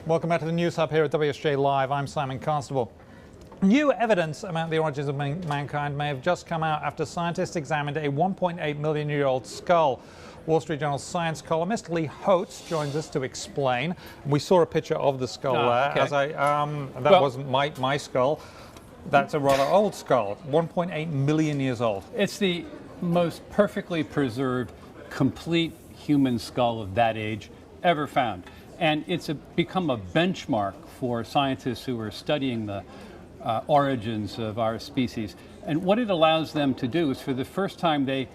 Welcome back to the News Hub here at WSJ Live. I'm Simon Constable. New evidence about the origins of mankind may have just come out after scientists examined a 1.8 million-year-old skull. Wall Street Journal science columnist Lee Holtz joins us to explain. We saw a picture of the skull there. Okay. As that wasn't my skull. That's a rather old skull, 1.8 million years old. It's the most perfectly preserved, complete human skull of that age ever found. And it's become a benchmark for scientists who are studying the origins of our species. And what it allows them to do is, for the first time, they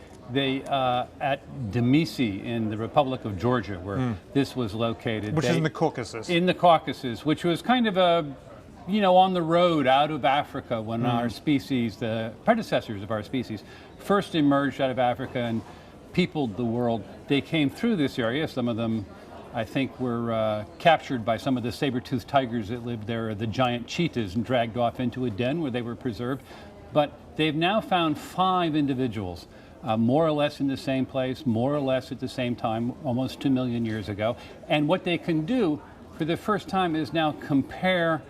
at Tbilisi in the Republic of Georgia, where this was located. Which is in the Caucasus. In the Caucasus, which was kind of on the road out of Africa when our species, the predecessors of our species, first emerged out of Africa and peopled the world. They came through this area. Some of them, I think, were captured by some of the saber-toothed tigers that lived there, or the giant cheetahs, and dragged off into a den where they were preserved. But they've now found 5 individuals, more or less in the same place, more or less at the same time, almost 2 million years ago. And what they can do for the first time is now compare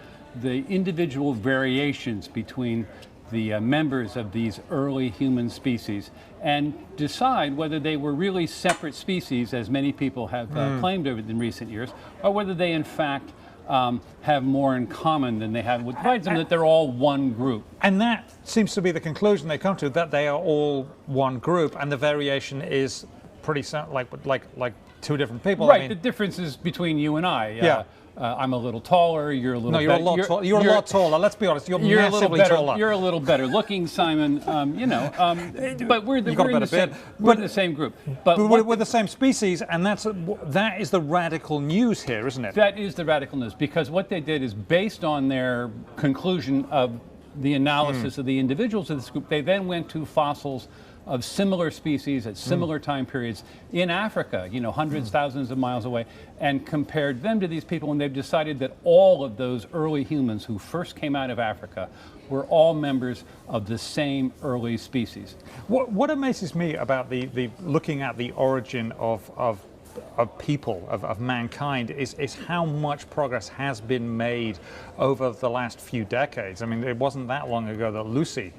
the individual variations between the members of these early human species and decide whether they were really separate species, as many people have claimed in recent years, or whether they in fact have more in common than they have, which provides them that they're all one group. And that seems to be the conclusion they come to, that they are all one group, and the variation is pretty like 2 different people. Right, I mean, the difference is between you and I. Yeah. I'm a little taller, you're a little you're a lot taller. Let's be honest, you're massively taller. You're a little better looking, Simon, but we're in the same group. But we're the same species, and that is the radical news here, isn't it? That is the radical news, because what they did is, based on their conclusion of the analysis of the individuals of this group, they then went to fossils of similar species at similar time periods in Africa, hundreds, thousands of miles away, and compared them to these people, and they've decided that all of those early humans who first came out of Africa were all members of the same early species. What amazes me about the looking at the origin of people, of mankind, is how much progress has been made over the last few decades. I mean, it wasn't that long ago that Lucy,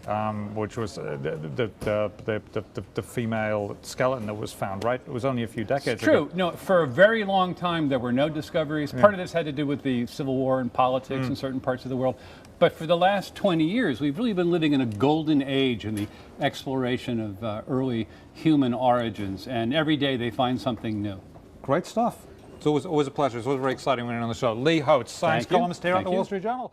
which was the female skeleton that was found, right? It was only a few decades ago. True. No, for a very long time there were no discoveries. Part of this had to do with the Civil War and politics in certain parts of the world. But for the last 20 years, we've really been living in a golden age in the exploration of early human origins, and every day they find something new. Great stuff. It's always a pleasure. It's always very exciting when you're on the show. Lee Holtz, science columnist here at the Wall Street Journal.